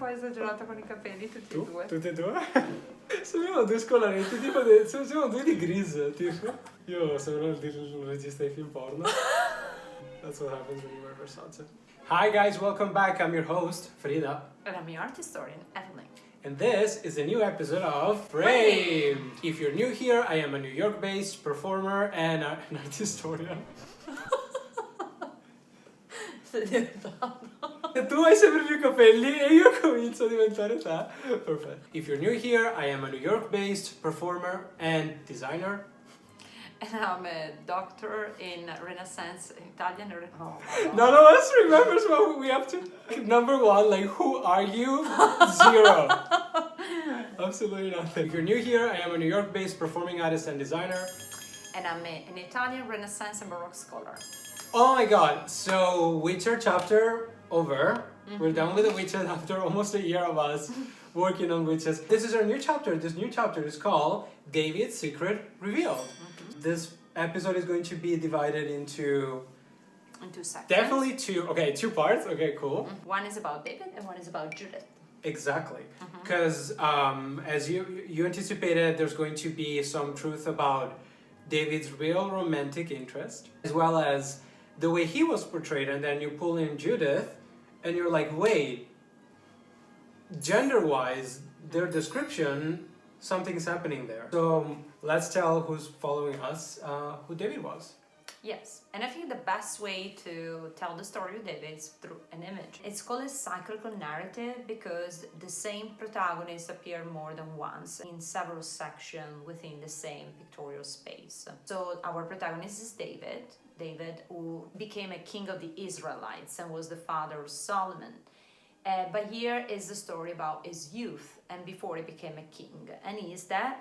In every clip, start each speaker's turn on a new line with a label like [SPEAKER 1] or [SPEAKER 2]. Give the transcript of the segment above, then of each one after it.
[SPEAKER 1] po' esagerato con I capelli, tutti e due.
[SPEAKER 2] Tutti e due? Sembrano due scolaretti, tipo sembrano due di Grease, tipo. Io sembro il regista di film porno. That's what happens when you wear Versace. Hi guys, welcome back. I'm your host, Frida.
[SPEAKER 1] And I'm your art historian, Eveline.
[SPEAKER 2] And this is a new episode of Framed. If you're new here, I am a New York-based performer and an art historian.
[SPEAKER 1] Stai diventando.
[SPEAKER 2] E tu hai sempre più capelli e io comincio a diventare te. Perfetto. If you're new here, I am a New York-based performer and designer.
[SPEAKER 1] And I'm a doctor in Renaissance, Italian.
[SPEAKER 2] None of us remembers what we have to. Number one, like, who are you? Zero. Absolutely nothing. If you're new here, I am a New York-based performing artist and designer.
[SPEAKER 1] And I'm an Italian Renaissance and Baroque scholar.
[SPEAKER 2] Oh my god, so Witcher chapter over. Mm-hmm. We're done with the Witcher after almost a year of us working on Witches. This is our new chapter. This new chapter is called David's Secret Revealed. Mm-hmm. This episode is going to be divided into
[SPEAKER 1] two sections.
[SPEAKER 2] Definitely two parts. Okay, cool.
[SPEAKER 1] Mm-hmm. One is about David and one is about Judith.
[SPEAKER 2] Exactly. Because as you anticipated, there's going to be some truth about David's real romantic interest, as well as the way he was portrayed, and then you pull in Judith, and you're like, wait, gender-wise, their description, something's happening there. So let's tell who's following us who David was.
[SPEAKER 1] Yes, and I think the best way to tell the story of David is through an image. It's called a cyclical narrative because the same protagonists appear more than once in several sections within the same pictorial space. So our protagonist is David, who became a king of the Israelites and was the father of Solomon. But here is the story about his youth and before he became a king. And he's that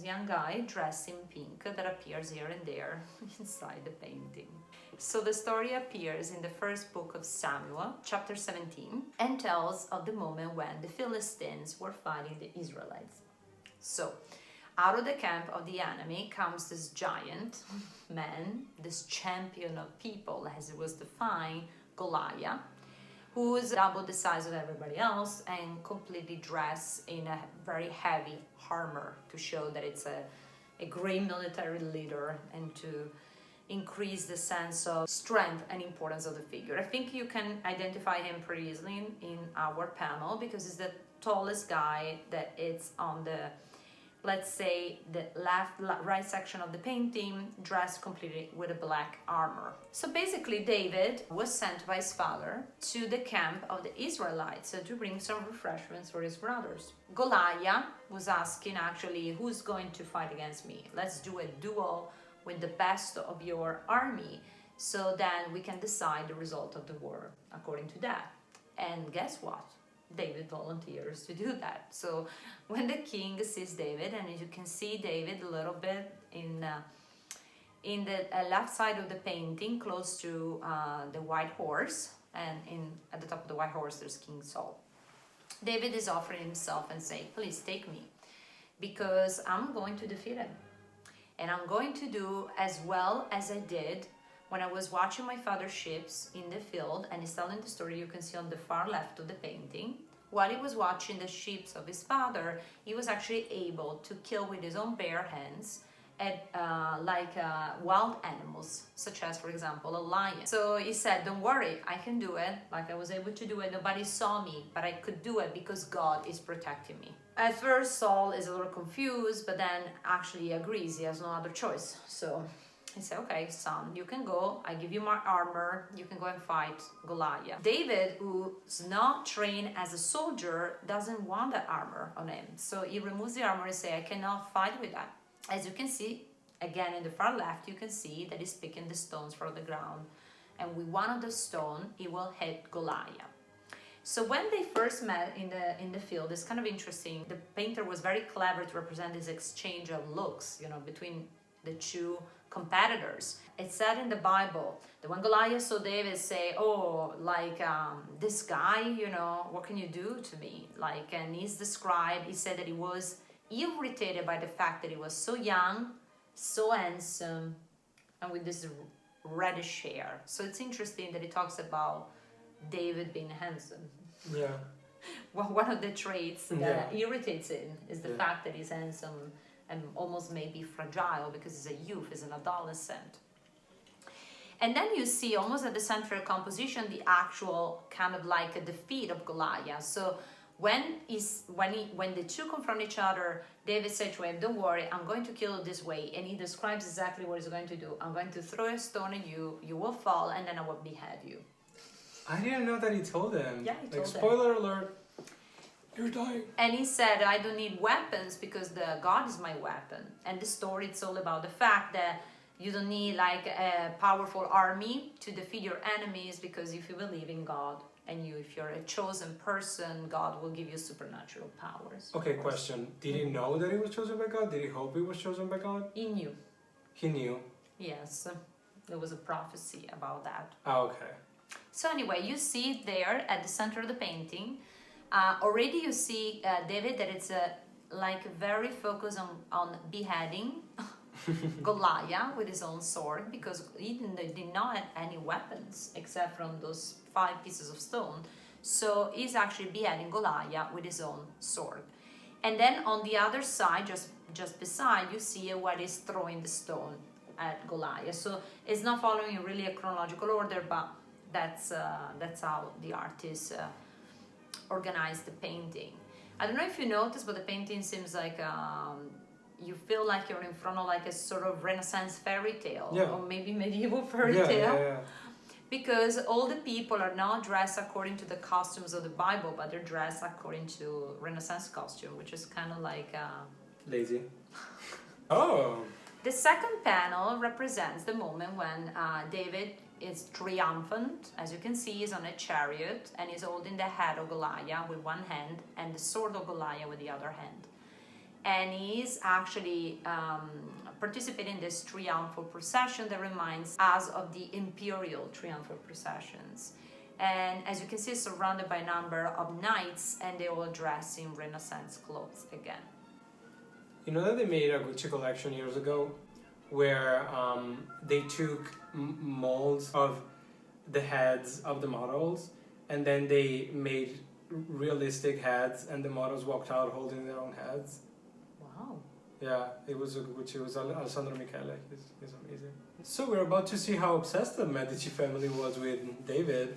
[SPEAKER 1] young guy dressed in pink that appears here and there inside the painting. So the story appears in the first book of Samuel, chapter 17, and tells of the moment when the Philistines were fighting the Israelites. So, out of the camp of the enemy comes this giant man, this champion of people, as it was defined, Goliath, who's double the size of everybody else and completely dressed in a very heavy armor to show that it's a great military leader and to increase the sense of strength and importance of the figure. I think you can identify him pretty easily in our panel because he's the tallest guy that is on the, let's say, the right section of the painting, dressed completely with a black armor. So basically David was sent by his father to the camp of the Israelites to bring some refreshments for his brothers. Goliath was asking actually, who's going to fight against me? Let's do a duel with the best of your army so then we can decide the result of the war according to that. And guess what? David volunteers to do that. So when the king sees David, and you can see David a little bit in the left side of the painting, close to the white horse, and at the top of the white horse there's King Saul. David is offering himself and saying, please take me, because I'm going to defeat him. And I'm going to do as well as I did when I was watching my father's sheep in the field, and he's telling the story you can see on the far left of the painting. While he was watching the sheep of his father, he was actually able to kill with his own bare hands wild animals, such as, for example, a lion. So he said, don't worry, I can do it. Like I was able to do it. Nobody saw me, but I could do it because God is protecting me. At first, Saul is a little confused, but then actually agrees. He has no other choice. So he said, okay, son, you can go. I give you my armor. You can go and fight Goliath. David, who's not trained as a soldier, doesn't want the armor on him. So he removes the armor and says, I cannot fight with that. As you can see, again, in the far left, you can see that he's picking the stones from the ground. And with one of the stones, he will hit Goliath. So when they first met in the field, it's kind of interesting. The painter was very clever to represent this exchange of looks, between the two competitors. It said in the Bible that when Goliath saw David say, this guy, what can you do to me? And he said that he was irritated by the fact that he was so young, so handsome, and with this reddish hair. So it's interesting that he talks about David being handsome.
[SPEAKER 2] Yeah.
[SPEAKER 1] one of the traits that irritates him is the fact that he's handsome and almost maybe fragile because he's a youth, he's an adolescent. And then you see almost at the central composition the actual kind of like a defeat of Goliath. So when the two confront each other, David said to him, "Don't worry, I'm going to kill you this way." And he describes exactly what he's going to do. "I'm going to throw a stone at you, you will fall, and then I will behead you."
[SPEAKER 2] I didn't know that he told him.
[SPEAKER 1] Yeah, he told him.
[SPEAKER 2] Spoiler alert, you're dying.
[SPEAKER 1] And he said, "I don't need weapons because the God is my weapon." And the story, it's all about the fact that you don't need like a powerful army to defeat your enemies, because if you believe in God and if you're a chosen person, God will give you supernatural powers.
[SPEAKER 2] Okay, question. Did he know that he was chosen by God? Did he hope he was chosen by God?
[SPEAKER 1] He knew.
[SPEAKER 2] He knew?
[SPEAKER 1] Yes. There was a prophecy about that.
[SPEAKER 2] Oh, okay.
[SPEAKER 1] So anyway, you see there at the center of the painting, already you see, David, that it's like very focused on beheading Goliath with his own sword, because he did not have any weapons except from those 5 pieces of stone. So he's actually beheading Goliath with his own sword. And then on the other side, just beside, you see what is throwing the stone at Goliath. So it's not following really a chronological order, but that's how the artist organized the painting. I don't know if you noticed, but the painting seems like you feel like you're in front of like a sort of Renaissance fairy tale, or maybe medieval fairy tale.
[SPEAKER 2] Yeah.
[SPEAKER 1] Because all the people are not dressed according to the costumes of the Bible, but they're dressed according to Renaissance costume, which is kind of like
[SPEAKER 2] lazy. Oh.
[SPEAKER 1] The second panel represents the moment when David is triumphant. As you can see, he's on a chariot and he's holding the head of Goliath with one hand and the sword of Goliath with the other hand. And he's actually participating in this triumphal procession that reminds us of the imperial triumphal processions. And as you can see, surrounded by a number of knights, and they all dress in Renaissance clothes again.
[SPEAKER 2] You know that they made a Gucci collection years ago where they took molds of the heads of the models, and then they made realistic heads, and the models walked out holding their own heads.
[SPEAKER 1] Wow.
[SPEAKER 2] Yeah, it was Gucci. It was Alessandro Michele. He's amazing. So we're about to see how obsessed the Medici family was with David.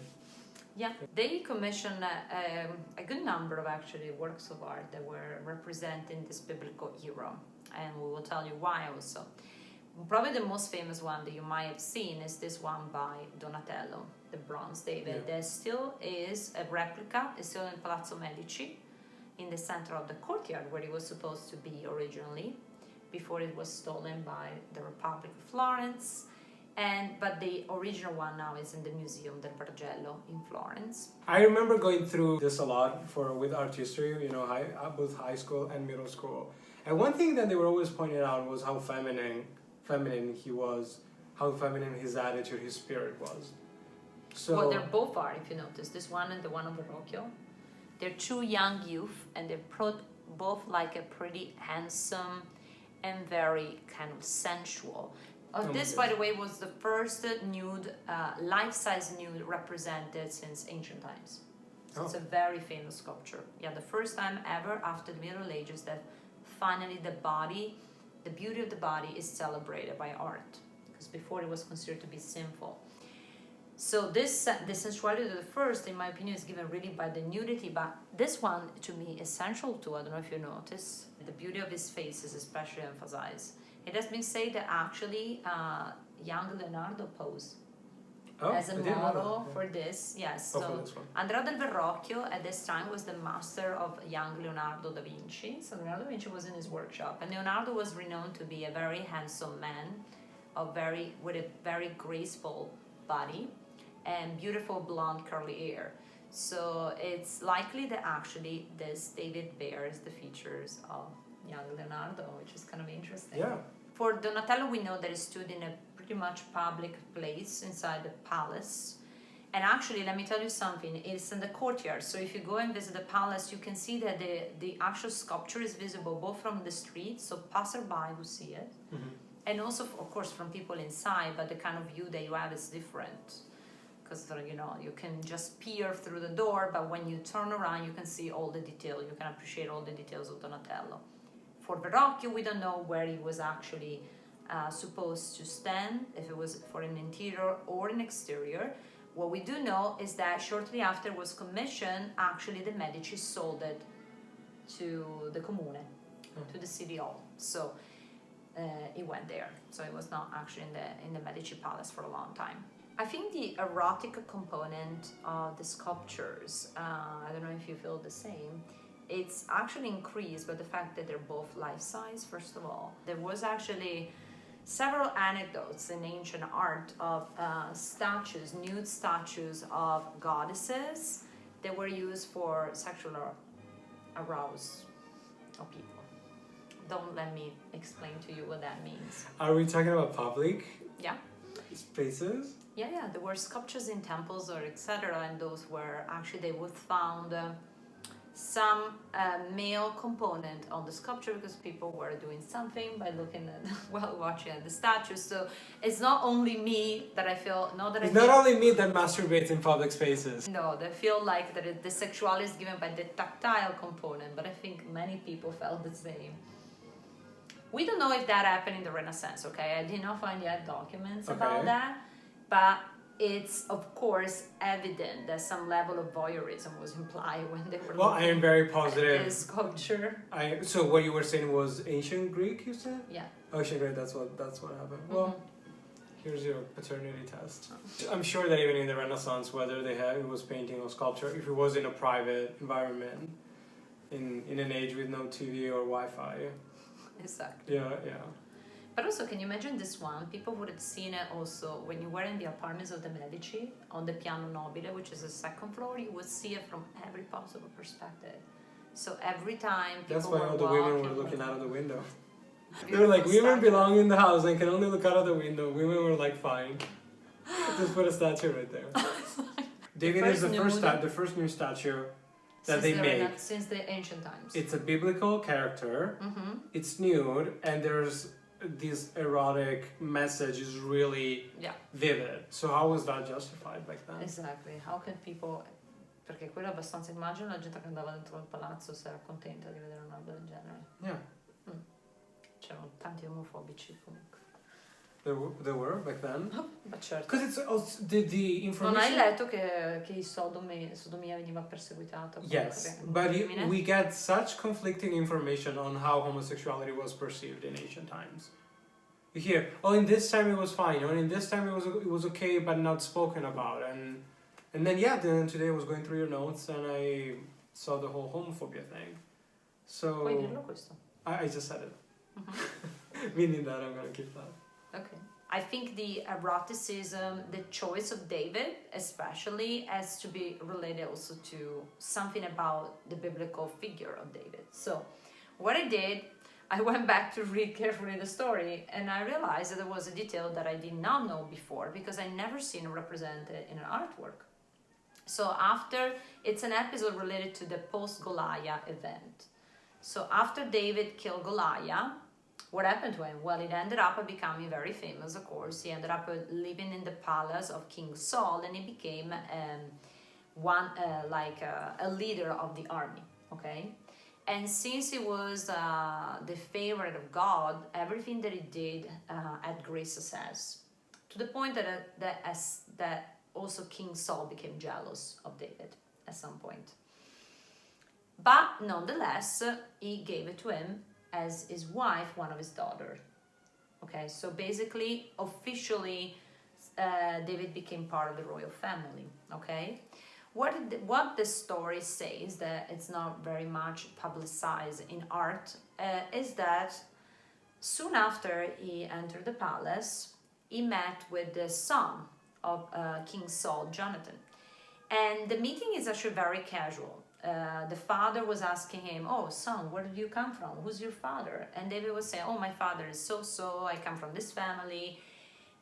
[SPEAKER 1] Yeah, they commissioned a good number of actually works of art that were representing this biblical era, and we will tell you why also. Probably the most famous one that you might have seen is this one by Donatello, the bronze David.
[SPEAKER 2] Yeah.
[SPEAKER 1] There still is a replica, it's still in Palazzo Medici, in the center of the courtyard where it was supposed to be originally, before it was stolen by the Republic of Florence. But the original one now is in the Museum del Bargello in Florence.
[SPEAKER 2] I remember going through this a lot with art history, both high school and middle school. And one thing that they were always pointing out was how feminine he was, how feminine his attitude, his spirit was. So
[SPEAKER 1] Well, they're both are, if you notice, this one and the one of Verrocchio. They're 2 young youth, and they're both like a pretty handsome and very kind of sensual. This, by the way, was the first nude, life-size nude represented since ancient times. So it's a very famous sculpture. Yeah, the first time ever after the Middle Ages that finally the beauty of the body is celebrated by art. Because before it was considered to be sinful. So the sensuality of the first, in my opinion, is given really by the nudity. But this one, to me, is central too. I don't know if you notice. The beauty of his face is especially emphasized. It has been said that actually young Leonardo posed as a model for this. Yes.
[SPEAKER 2] for this one.
[SPEAKER 1] Andrea del Verrocchio at this time was the master of young Leonardo da Vinci. So Leonardo da Vinci was in his workshop, and Leonardo was renowned to be a very handsome man, with a very graceful body and beautiful blonde curly hair. So it's likely that actually this David bears the features of young Leonardo, which is kind of interesting.
[SPEAKER 2] Yeah.
[SPEAKER 1] For Donatello, we know that he stood in a pretty much public place inside the palace. And actually, let me tell you something, it's in the courtyard. So if you go and visit the palace, you can see that the actual sculpture is visible both from the street, so passerby who see it, and also, of course, from people inside, but the kind of view that you have is different. because you can just peer through the door, but when you turn around you can see all the detail, you can appreciate all the details of Donatello. For Verrocchio, we don't know where he was actually supposed to stand, if it was for an interior or an exterior. What we do know is that shortly after it was commissioned, actually the Medici sold it to the Comune, to the city hall. So it went there. So it was not actually in the Medici Palace for a long time. I think the erotic component of the sculptures, I don't know if you feel the same, it's actually increased by the fact that they're both life-size, first of all. There was actually several anecdotes in ancient art of statues, nude statues of goddesses that were used for sexual arousal of people. Don't let me explain to you what that means.
[SPEAKER 2] Are we talking about public spaces?
[SPEAKER 1] Yeah. There were sculptures in temples or etc. And those were actually, they would found some male component on the sculpture because people were doing something by looking at, while watching at the statues. So it's not only me that I feel, not only
[SPEAKER 2] me that masturbates in public spaces.
[SPEAKER 1] No, they feel like that the sexuality is given by the tactile component, but I think many people felt the same. We don't know if that happened in the Renaissance, okay? I did not find yet documents about that, but it's of course evident that some level of voyeurism was implied when they were
[SPEAKER 2] I am very positive.
[SPEAKER 1] At this sculpture.
[SPEAKER 2] So what you were saying was ancient Greek, you said?
[SPEAKER 1] Yeah.
[SPEAKER 2] Ancient Greek, that's what happened. Well, here's your paternity test. I'm sure that even in the Renaissance, whether it was painting or sculpture, if it was in a private environment, in an age with no TV or Wi-Fi.
[SPEAKER 1] Exactly.
[SPEAKER 2] Yeah.
[SPEAKER 1] But also, can you imagine this one? People would have seen it also when you were in the apartments of the Medici on the Piano Nobile, which is the second floor. You would see it from every possible perspective. So every time people
[SPEAKER 2] That's why all the women were looking out of the window. They were like,
[SPEAKER 1] Beautiful
[SPEAKER 2] women
[SPEAKER 1] statue.
[SPEAKER 2] belong in the house and can only look out of the window. Women were like, fine. Just put a statue right there. David is the first new statue that they make.
[SPEAKER 1] Since the ancient times.
[SPEAKER 2] It's a biblical character. It's nude, and there's this erotic message is really vivid. So how was that justified back then?
[SPEAKER 1] Exactly. How can people... Perché quello è abbastanza, immagino la gente che andava dentro al palazzo se era contenta di vedere una roba del genere.
[SPEAKER 2] Yeah.
[SPEAKER 1] C'erano tanti omofobici comunque.
[SPEAKER 2] There were back then?
[SPEAKER 1] Ma certo.
[SPEAKER 2] Because it's also the information...
[SPEAKER 1] Non hai letto che sodomia veniva perseguitata?
[SPEAKER 2] Yes, but we get such conflicting information on how homosexuality was perceived in ancient times. You hear, in this time it was fine, or in this time it was okay but not spoken about, and then then today I was going through your notes and I saw the whole homophobia thing. So
[SPEAKER 1] Puoi dirlo questo?
[SPEAKER 2] I just said it. Meaning that I'm gonna keep that.
[SPEAKER 1] Okay. I think the eroticism, the choice of David especially, has to be related also to something about the biblical figure of David. So what I did, I went back to read carefully the story and I realized that there was a detail that I did not know before because I never seen it represented in an artwork. So it's an episode related to the post-Goliath event. So after David killed Goliath, what happened to him? Well, it ended up becoming very famous, of course. He ended up living in the palace of King Saul, and he became a leader of the army. Okay, and since he was the favorite of God, everything that he did had great success, to the point that also King Saul became jealous of David at some point. But nonetheless, he gave it to him as his wife, one of his daughters. Okay, so basically, officially, David became part of the royal family. Okay, what the story says, that it's not very much publicized in art, is that soon after he entered the palace, he met with the son of King Saul, Jonathan, and the meeting is actually very casual. The father was asking him, "Oh, son, where did you come from? Who's your father?" And David was saying, "Oh, my father is so-so, I come from this family."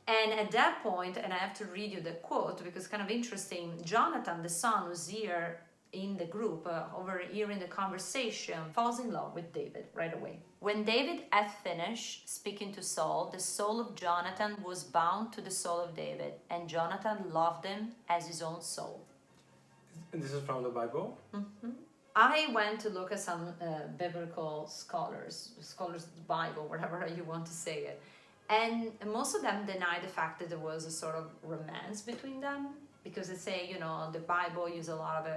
[SPEAKER 1] And at that point, and I have to read you the quote because it's kind of interesting, Jonathan, the son, was here in the group, overhearing the conversation, falls in love with David right away. When David had finished speaking to Saul, the soul of Jonathan was bound to the soul of David, and Jonathan loved him as his own soul.
[SPEAKER 2] And this is from the Bible?
[SPEAKER 1] Mm-hmm. I went to look at some biblical scholars of the Bible, whatever you want to say it. And most of them deny the fact that there was a sort of romance between them, because they say, the Bible uses a lot of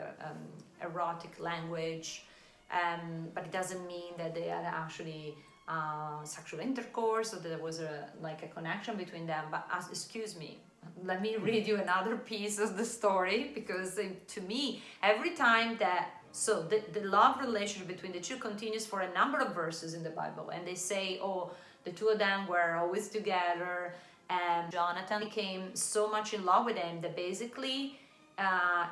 [SPEAKER 1] erotic language, but it doesn't mean that they had actually sexual intercourse or that there was a connection between them. But excuse me, let me read you another piece of the story, because to me, every time that the love relationship between the two continues for a number of verses in the Bible, and they say, the two of them were always together, and Jonathan became so much in love with him that basically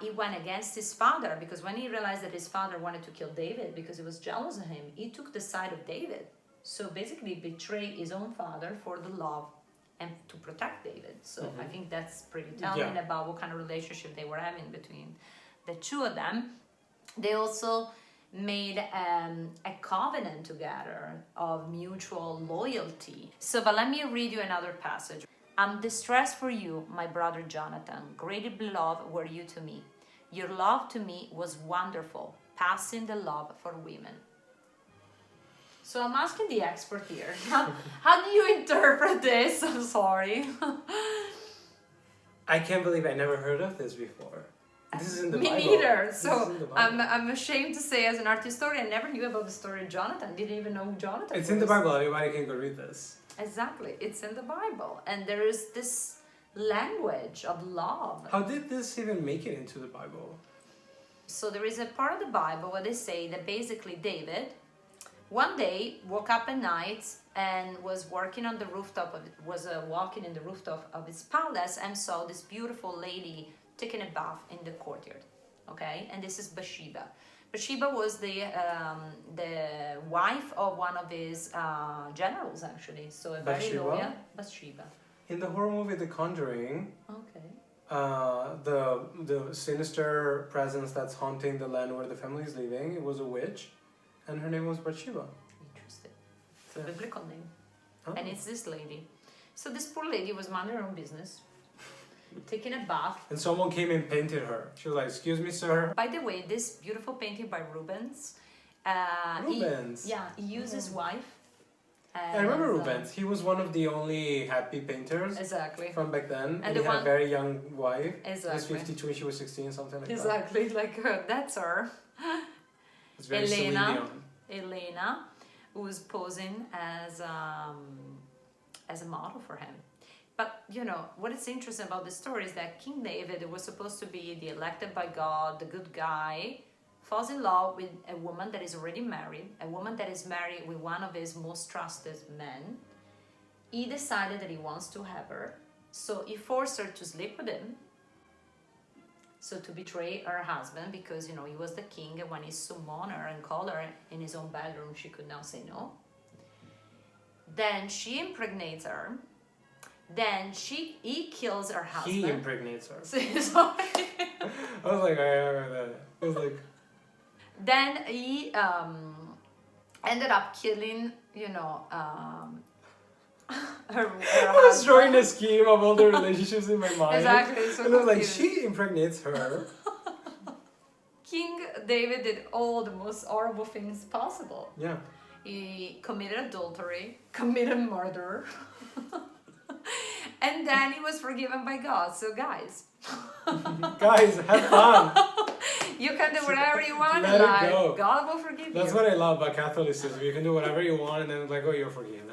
[SPEAKER 1] he went against his father, because when he realized that his father wanted to kill David because he was jealous of him, he took the side of David. So basically betrayed his own father for the love and to protect David. So I think that's pretty telling about what kind of relationship they were having between the two of them. They also made a covenant together of mutual loyalty. But let me read you another passage. I'm distressed for you, my brother Jonathan. Greatly beloved were you to me. Your love to me was wonderful, passing the love for women. So I'm asking the expert here. How do you interpret this? I'm sorry.
[SPEAKER 2] I can't believe I never heard of this before. This is in the Bible.
[SPEAKER 1] Me neither. So I'm ashamed to say, as an art historian, I never knew about the story of Jonathan. Didn't even know who Jonathan was.
[SPEAKER 2] It's in the Bible. Anybody can go read this.
[SPEAKER 1] Exactly. It's in the Bible. And there is this language of love.
[SPEAKER 2] How did this even make it into the Bible?
[SPEAKER 1] So there is a part of the Bible where they say that basically David one day woke up at night and was walking in the rooftop of his palace, and saw this beautiful lady taking a bath in the courtyard. Okay, and this is Bathsheba. Bathsheba was the wife of one of his generals, actually. So a very loyal Bathsheba.
[SPEAKER 2] In the horror movie The Conjuring,
[SPEAKER 1] okay,
[SPEAKER 2] the sinister presence that's haunting the land where the family is living, it was a witch, and her name was Bathsheba.
[SPEAKER 1] Interesting. It's a biblical name.
[SPEAKER 2] Oh.
[SPEAKER 1] And it's this lady. So this poor lady was minding her own business, taking a bath.
[SPEAKER 2] And someone came and painted her. She was like, "Excuse me, sir."
[SPEAKER 1] By the way, this beautiful painting by Rubens.
[SPEAKER 2] Rubens?
[SPEAKER 1] He used his wife.
[SPEAKER 2] I remember Rubens. He was one of the only happy painters.
[SPEAKER 1] Exactly.
[SPEAKER 2] From back then. And he had a very young wife.
[SPEAKER 1] Exactly.
[SPEAKER 2] He was 52 and she was 16, something like that.
[SPEAKER 1] Exactly, that's her.
[SPEAKER 2] It's very Celine Dion.
[SPEAKER 1] Elena, who was posing as a model for him. But, what is interesting about this story is that King David was supposed to be the elected by God, the good guy, falls in love with a woman that is already married, a woman that is married with one of his most trusted men. He decided that he wants to have her, so he forced her to sleep with him, so to betray her husband, because, he was the king, and when he summoned her and called her in his own bedroom, she could now say no. Then she impregnates her. Then he kills her husband.
[SPEAKER 2] He impregnates her.
[SPEAKER 1] Sorry.
[SPEAKER 2] I was like, I heard that. I was like...
[SPEAKER 1] Then he ended up killing, her
[SPEAKER 2] I was drawing a scheme of all the relationships in my mind.
[SPEAKER 1] Exactly. So
[SPEAKER 2] and I was like, she impregnates her.
[SPEAKER 1] King David did all the most horrible things possible.
[SPEAKER 2] Yeah.
[SPEAKER 1] He committed adultery, committed murder. And then he was forgiven by God. So guys.
[SPEAKER 2] Guys, have fun.
[SPEAKER 1] You can do whatever you want in
[SPEAKER 2] life.
[SPEAKER 1] Go. God will forgive you.
[SPEAKER 2] That's what I love about Catholicism. You can do whatever you want and then it's like, oh, you're forgiven.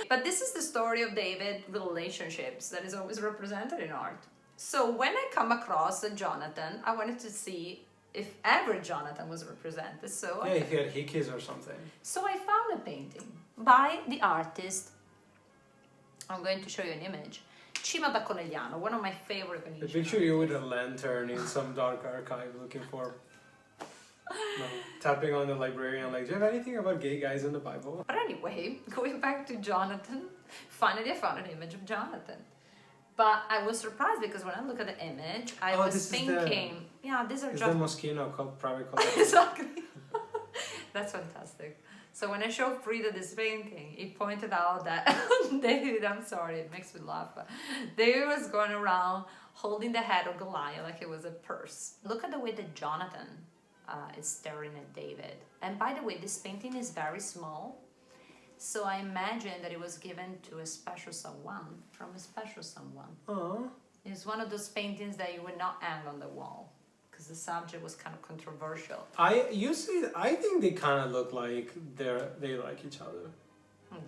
[SPEAKER 1] But this is the story of David relationships that is always represented in art. So when I come across Jonathan, I wanted to see if ever Jonathan was represented. So
[SPEAKER 2] yeah, if he had hickeys or something.
[SPEAKER 1] So I found a painting by the artist. I'm going to show you an image. Cima da Conegliano, one of my favorite Venetian.
[SPEAKER 2] I picture you with a lantern in some dark archive looking for... tapping on the librarian like, do you have anything about gay guys in the Bible?
[SPEAKER 1] But anyway, going back to Jonathan, finally I found an image of Jonathan. But I was surprised because when I look at the image, I was thinking, yeah, these are
[SPEAKER 2] It's
[SPEAKER 1] just...
[SPEAKER 2] the Moschino private collection.
[SPEAKER 1] Exactly. That's fantastic. So when I showed Frida this painting, he pointed out that David, I'm sorry, it makes me laugh, but David was going around holding the head of Goliath like it was a purse. Look at the way that Jonathan is staring at David. And by the way, this painting is very small. So I imagine that it was given to a special someone, from a special someone.
[SPEAKER 2] Aww.
[SPEAKER 1] It's one of those paintings that you would not hang on the wall, because the subject was kind of controversial.
[SPEAKER 2] I think they kind of look like they like each other.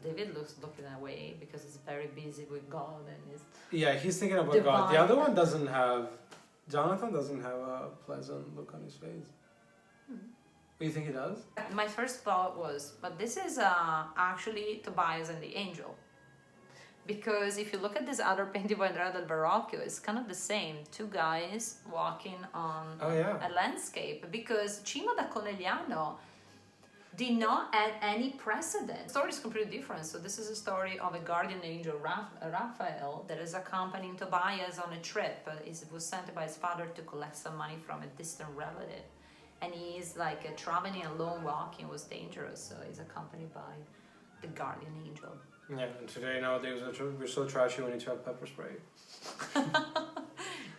[SPEAKER 1] David looks looking away because he's very busy with God and his...
[SPEAKER 2] Yeah, he's thinking about God. The other one doesn't have... Jonathan doesn't have a pleasant look on his face. You think he does?
[SPEAKER 1] My first thought was, but this is actually Tobias and the angel. Because if you look at this other painting by Andrea del Verrocchio, it's kind of the same. Two guys walking on a landscape. Because Cimo da Conegliano did not add any precedent. The story is completely different. So this is a story of a guardian angel, Raphael, that is accompanying Tobias on a trip. He was sent by his father to collect some money from a distant relative. And he's like traveling alone, walking was dangerous, so he's accompanied by the guardian angel.
[SPEAKER 2] Yeah, and today nowadays we're so trashy we need to have pepper spray.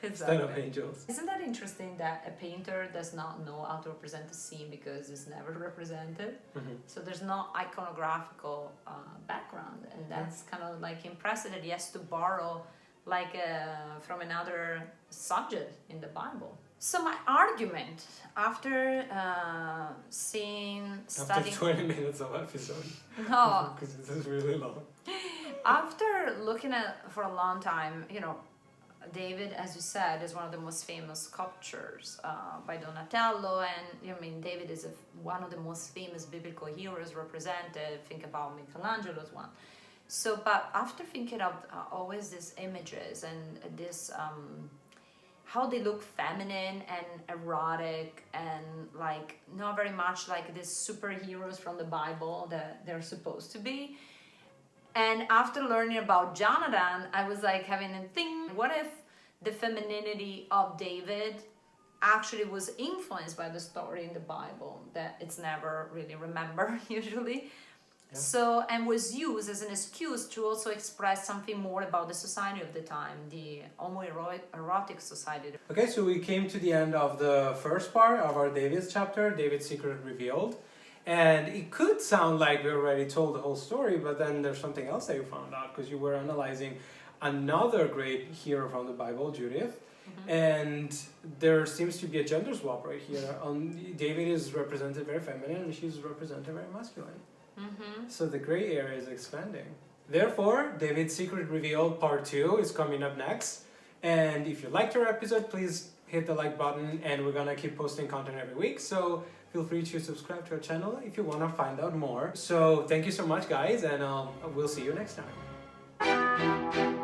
[SPEAKER 2] Instead of angels.
[SPEAKER 1] Isn't that interesting that a painter does not know how to represent a scene because it's never represented? Mm-hmm. So there's no iconographical background, and that's kind of like impressive that he has to borrow like from another subject in the Bible. So my argument after studying...
[SPEAKER 2] After 20 minutes of episode.
[SPEAKER 1] No.
[SPEAKER 2] Because this is really long.
[SPEAKER 1] After looking at for a long time, you know, David, as you said, is one of the most famous sculptures by Donatello, and I mean, David is one of the most famous biblical heroes represented. Think about Michelangelo's one. So, but after thinking of always these images and this... how they look feminine and erotic and like not very much like these superheroes from the Bible that they're supposed to be. And after learning about Jonathan, I was like having a thing, what if the femininity of David actually was influenced by the story in the Bible that it's never really remembered usually? Yeah. So, and was used as an excuse to also express something more about the society of the time, the homoerotic society.
[SPEAKER 2] Okay, so we came to the end of the first part of our David's chapter, David's Secret Revealed. And it could sound like we already told the whole story, but then there's something else that you found out because you were analyzing another great hero from the Bible, Judith. Mm-hmm. And there seems to be a gender swap right here. David is represented very feminine and she's represented very masculine. Mm-hmm. So the gray area is expanding. Therefore, David's Secret Revealed Part 2 is coming up next. And if you liked our episode, please hit the like button, and we're gonna keep posting content every week. So feel free to subscribe to our channel if you wanna find out more. So thank you so much, guys, and we'll see you next time.